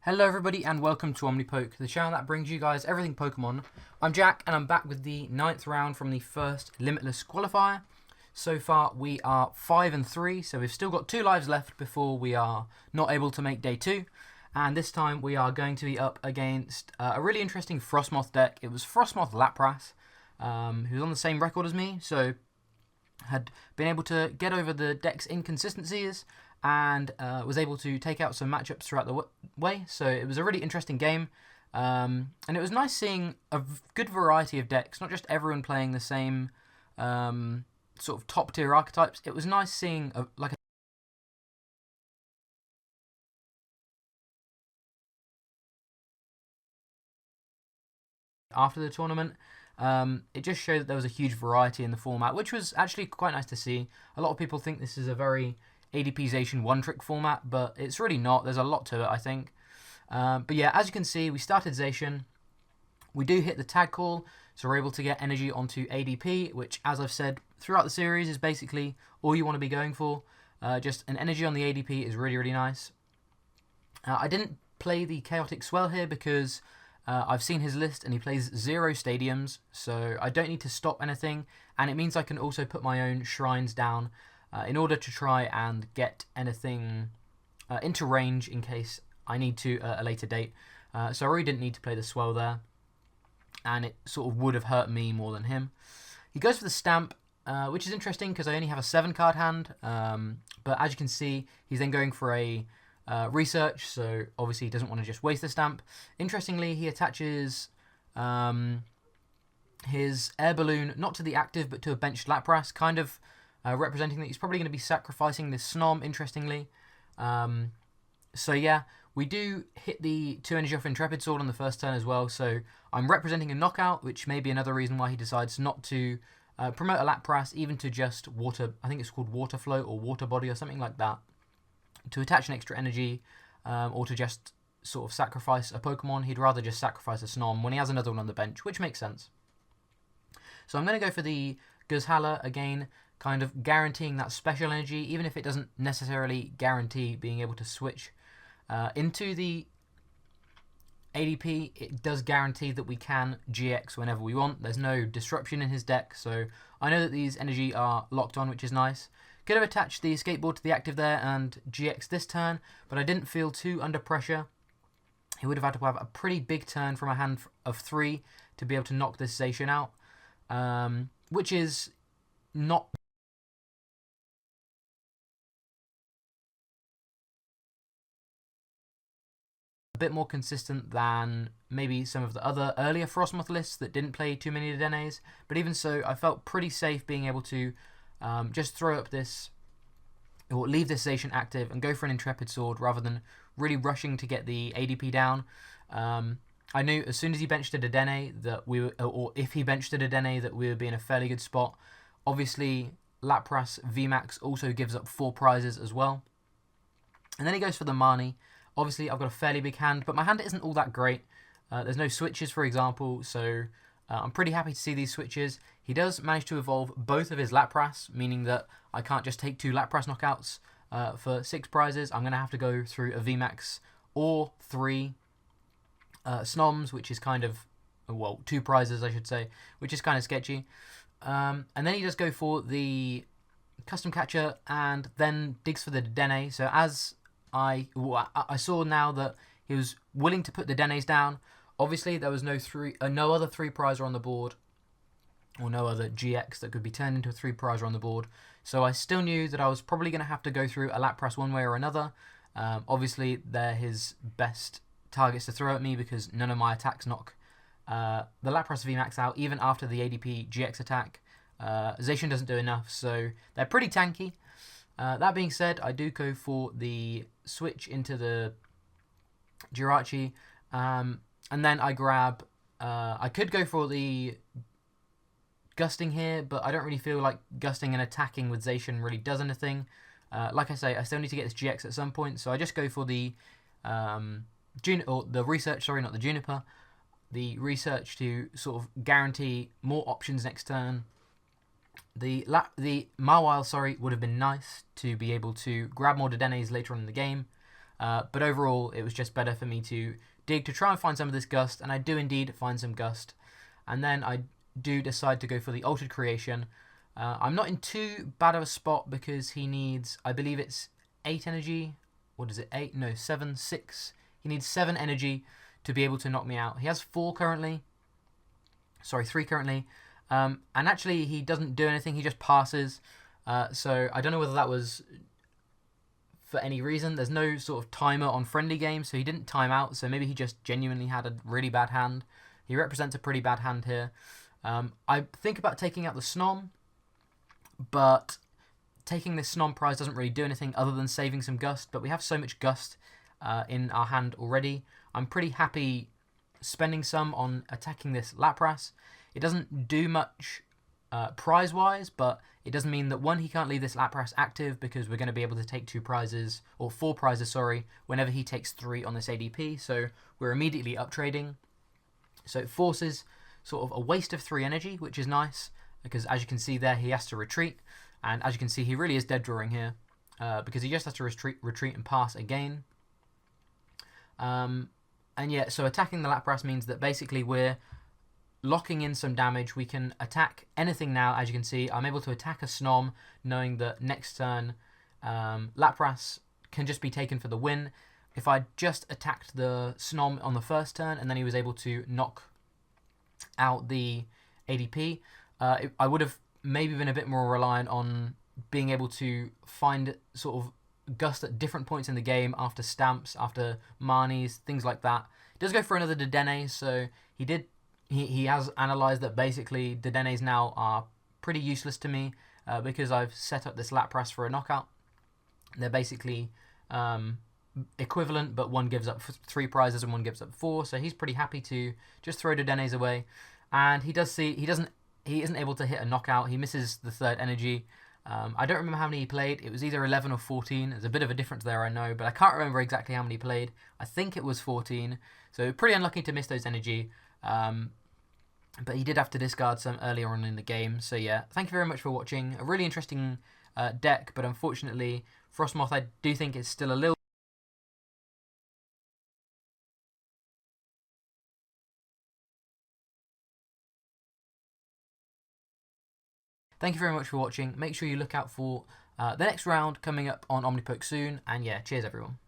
Hello everybody and welcome to OmniPoke, the channel that brings you guys everything Pokemon. I'm Jack and I'm back with the 9th round from the first Limitless Qualifier. So far we are 5 and 3, so we've still got 2 lives left before we are not able to make day 2. And this time we are going to be up against a really interesting Frosmoth deck. It was Frosmoth Lapras, who's on the same record as me, so had been able to get over the deck's inconsistencies and was able to take out some matchups throughout the way. So it was a really interesting game. And it was nice seeing a good variety of decks, not just everyone playing the same sort of top tier archetypes. It was nice seeing after the tournament. It just showed that there was a huge variety in the format, which was actually quite nice to see. A lot of people think this is a very ADP-zation one-trick format, but it's really not. There's a lot to it, I think. But yeah, as you can see, we started Zation. We do hit the tag call, so we're able to get energy onto ADP, which, as I've said throughout the series, is basically all you want to be going for. Just an energy on the ADP is really, really nice. I didn't play the Chaotic Swell here because I've seen his list and he plays 0 stadiums, so I don't need to stop anything, and it means I can also put my own shrines down in order to try and get anything into range in case I need to at a later date. So I really didn't need to play the Swell there, and it sort of would have hurt me more than him. He goes for the Stamp, which is interesting because I only have a 7-card hand, but as you can see, he's then going for a research, so obviously he doesn't want to just waste the Stamp. Interestingly, he attaches his Air Balloon not to the active but to a benched Lapras, kind of representing that he's probably going to be sacrificing this Snom, interestingly. So yeah, we do hit the 2 energy off Intrepid Sword on the first turn as well, so I'm representing a knockout, which may be another reason why he decides not to promote a Lapras, even to just Water, I think it's called Water Flow or Water Body or something like that, to attach an extra energy, or to just sort of sacrifice a Pokemon. He'd rather just sacrifice a Snom when he has another one on the bench, which makes sense. So I'm going to go for the Guzhala again, kind of guaranteeing that special energy, even if it doesn't necessarily guarantee being able to switch into the ADP. It does guarantee that we can GX whenever we want. There's no disruption in his deck, so I know that these energy are locked on, which is nice. Could have attached the Skateboard to the active there and GX this turn, but I didn't feel too under pressure. He would have had to have a pretty big turn from a hand of 3 to be able to knock this Zation out, which is not a bit more consistent than maybe some of the other earlier Frosmoth lists that didn't play too many Dedenes, but even so, I felt pretty safe being able to just throw up this, or leave this Zation active and go for an Intrepid Sword rather than really rushing to get the ADP down. I knew as soon as he benched a Dedenne that we were, or if he benched a Dedenne, that we would be in a fairly good spot. Obviously, Lapras VMAX also gives up 4 prizes as well. And then he goes for the Marnie. Obviously, I've got a fairly big hand, but my hand isn't all that great. There's no switches, for example, so I'm pretty happy to see these switches. He does manage to evolve both of his Lapras, meaning that I can't just take 2 Lapras knockouts for 6 prizes. I'm going to have to go through a VMAX or 3 Snoms, which is kind of, well, 2 prizes, I should say, which is kind of sketchy. And then he does go for the Custom Catcher and then digs for the Dedenne. So as I saw now that he was willing to put the Dedennes down. Obviously, there was no other 3 prizer on the board, or no other GX that could be turned into a 3 prizer on the board. So I still knew that I was probably going to have to go through a Lapras one way or another. Obviously, they're his best targets to throw at me because none of my attacks knock the Lapras VMAX out, even after the ADP GX attack. Zation doesn't do enough, so they're pretty tanky. That being said, I do go for the switch into the Jirachi, and then I grab, I could go for the Gusting here, but I don't really feel like Gusting and attacking with Zation really does anything. Like I say, I still need to get this GX at some point, so I just go for the Research, sorry, not the Juniper. The Research to sort of guarantee more options next turn. The Mawile, sorry, would have been nice to be able to grab more Dedennes later on in the game. But overall, it was just better for me to dig to try and find some of this Gust, and I do indeed find some Gust. And then I do decide to go for the Altered Creation. I'm not in too bad of a spot because he needs, I believe it's 8 energy. What is it? 8? No, 7, 6. He needs 7 energy to be able to knock me out. He has 4 currently. Sorry, 3 currently. And actually, he doesn't do anything. He just passes. So I don't know whether that was for any reason. There's no sort of timer on friendly games, so he didn't time out. So maybe he just genuinely had a really bad hand. He represents a pretty bad hand here. I think about taking out the Snom, but taking this Snom prize doesn't really do anything other than saving some Gust. But we have so much Gust in our hand already. I'm pretty happy spending some on attacking this Lapras. It doesn't do much prize-wise, but it doesn't mean that, one, he can't leave this Lapras active because we're going to be able to take 2 prizes, or 4 prizes, sorry, whenever he takes 3 on this ADP. So we're immediately up trading. So it forces sort of a waste of 3 energy, which is nice, because as you can see there, he has to retreat. And as you can see, he really is dead drawing here, because he just has to retreat and pass again. And yeah, so attacking the Lapras means that basically we're locking in some damage. We can attack anything now. As you can see, I'm able to attack a Snom, knowing that next turn Lapras can just be taken for the win. If I just attacked the Snom on the first turn and then he was able to knock out the ADP, I would have maybe been a bit more reliant on being able to find sort of Gust at different points in the game, after stamps, after Marnies, things like that. He does go for another Dedenne, so he has analysed that basically Dedennes now are pretty useless to me because I've set up this Lapras for a knockout. They're basically equivalent, but one gives up 3 prizes and one gives up 4, so he's pretty happy to just throw Dedennes away. And he isn't able to hit a knockout. He misses the 3rd energy. I don't remember how many he played. It was either 11 or 14. There's a bit of a difference there, I know, but I can't remember exactly how many he played. I think it was 14. So pretty unlucky to miss those energy. But he did have to discard some earlier on in the game. So yeah, thank you very much for watching. A really interesting deck, but unfortunately, Frosmoth I do think is still a little... Thank you very much for watching. Make sure you look out for the next round coming up on OmniPoke soon. And yeah, cheers everyone.